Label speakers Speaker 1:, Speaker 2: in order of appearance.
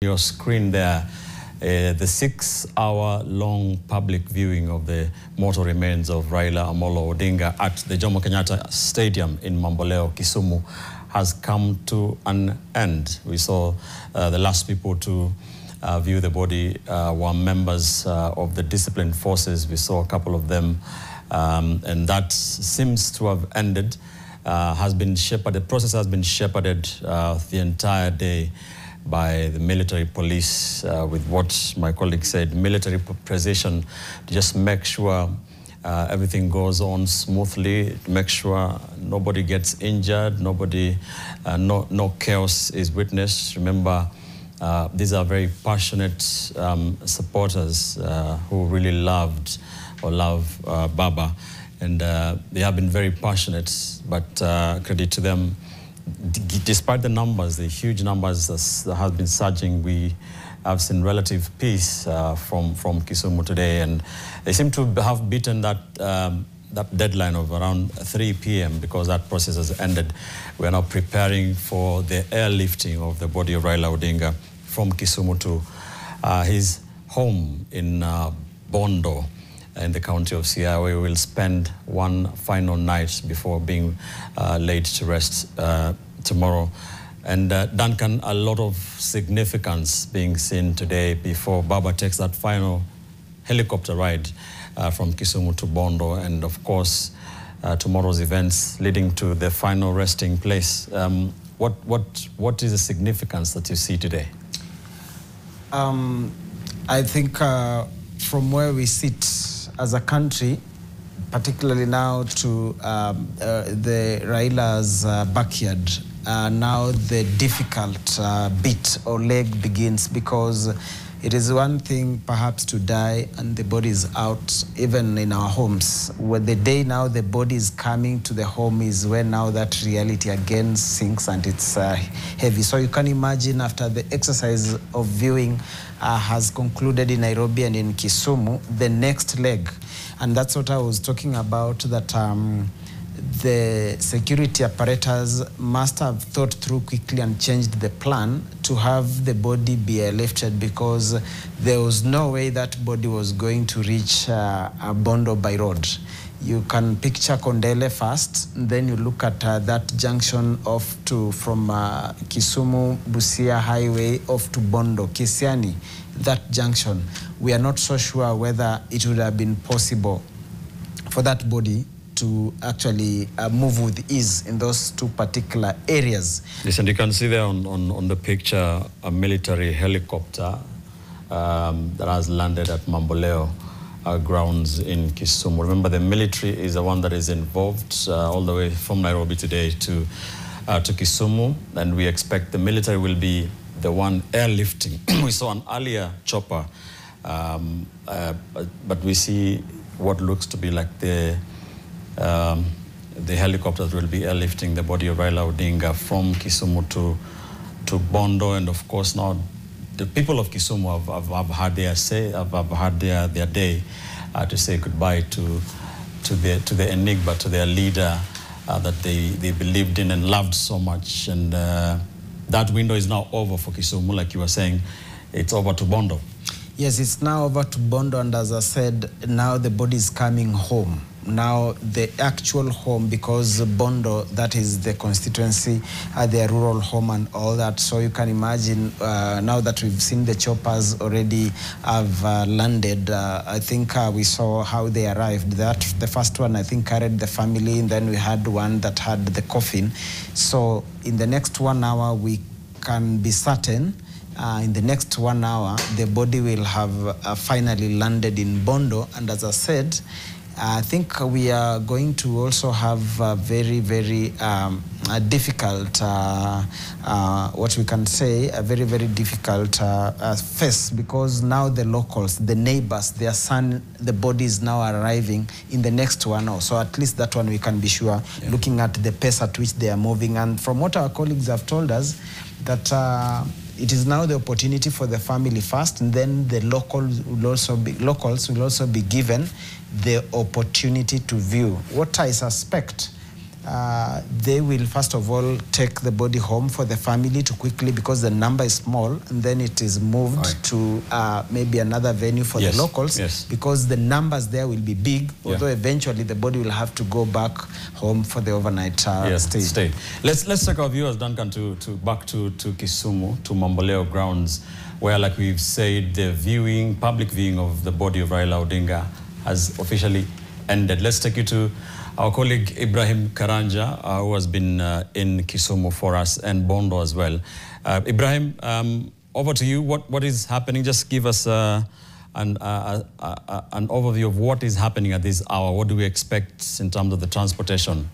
Speaker 1: your screen there, the 6-hour-long public viewing of the mortal remains of Raila Odinga at the Jomo Kenyatta Stadium in Mamboleo, Kisumu, has come to an end. We saw the last people to view the body were members of the disciplined forces. We saw a couple of them, and that seems to have ended. The process has been shepherded the entire day by the military police with what my colleague said, military precision, to just make sure everything goes on smoothly, make sure nobody gets injured, no chaos is witnessed. Remember, these are very passionate supporters who really love Baba, and they have been very passionate, but credit to them. Despite the numbers, the huge numbers that have been surging, we have seen relative peace from Kisumu today, and they seem to have beaten that deadline of around 3 p.m. because that process has ended. We are now preparing for the airlifting of the body of Raila Odinga from Kisumu to his home in Bondo in the county of Siaya, where we will spend one final night before being laid to rest tomorrow. And Duncan, a lot of significance being seen today before Baba takes that final helicopter ride from Kisumu to Bondo, and of course tomorrow's events leading to the final resting place. What is the significance that you see today?
Speaker 2: I think from where we sit as a country, particularly now to the Raila's backyard, now the difficult bit or leg begins, because it is one thing perhaps to die and the body is out, even in our homes. When the day now the body is coming to the home is when now that reality again sinks and it's heavy. So you can imagine, after the exercise of viewing has concluded in Nairobi and in Kisumu, the next leg. And that's what I was talking about, that the security apparatus must have thought through quickly and changed the plan to have the body be airlifted, because there was no way that body was going to reach Bondo by road. You can picture Kondele first, then you look at that junction off to from Kisumu, Busia Highway off to Bondo, Kisiani, that junction. We are not so sure whether it would have been possible for that body to actually move with ease in those two particular areas.
Speaker 1: Yes, and you can see there on the picture a military helicopter that has landed at Mamboleo Grounds in Kisumu. Remember, the military is the one that is involved all the way from Nairobi today to Kisumu, and we expect the military will be the one airlifting. We saw an earlier chopper, but we see what looks to be like the helicopters will be airlifting the body of Raila Odinga from Kisumu to Bondo, and of course now the people of Kisumu have had their say, have had their day to say goodbye to the enigma, to their leader that they believed in and loved so much, and that window is now over for Kisumu. Like you were saying, it's over to Bondo.
Speaker 2: Yes, it's now over to Bondo, and as I said, now the body is coming home. Now the actual home, because Bondo, that is the constituency, their rural home and all that. So you can imagine now that we've seen the choppers already have landed. I think we saw how they arrived. The first one, I think, carried the family, and then we had one that had the coffin. So in the next 1 hour, we can be certain in the next 1 hour, the body will have finally landed in Bondo. And as I said, I think we are going to also have a very, very difficult, what we can say, a very, very difficult phase, because now the locals, the neighbors, their son, the body is now arriving in the next 1 hour. So at least that one we can be sure, looking at the pace at which they are moving. And from what our colleagues have told us, that it is now the opportunity for the family first, and then the locals will also be given the opportunity to view. What I suspect they will first of all take the body home for the family to quickly, because the number is small, and then it is moved to maybe another venue for the locals, because the numbers there will be big, although eventually the body will have to go back home for the overnight stay.
Speaker 1: Let's take our viewers, Duncan, back to Kisumu, to Mamboleo Grounds, where, like we've said, the public viewing of the body of Raila Odinga has officially ended. Let's take you to our colleague Ibrahim Karanja, who has been in Kisumu for us, and Bondo as well. Ibrahim, over to you. What is happening? Just give us an overview of what is happening at this hour. What do we expect in terms of the transportation?